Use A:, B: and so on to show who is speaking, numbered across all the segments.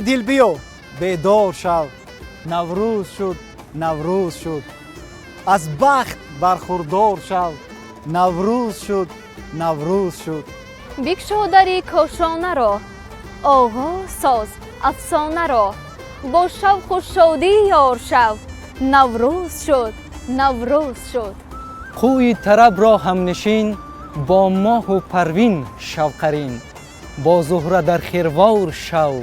A: دل بیا بیدار شو، نوروز شد نوروز شد. از بخت برخوردار شو، نوروز شد نوروز شد.
B: بگشا دری کاشانه را، آغاز ساز افسانه را. با شوق و شادی یار شو، نوروز شد نوروز شد.
C: خوی طرب را همنشین، با ماه و پروین شوقرین. با زهره در خیروار شو،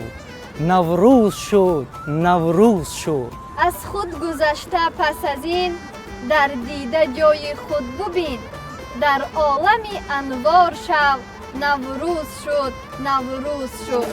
C: نوروز شد نوروز شد.
B: از خود گذشته پس از این، در دیده جای خود ببین. در عالمی انوار شو، نوروز شد نوروز شد.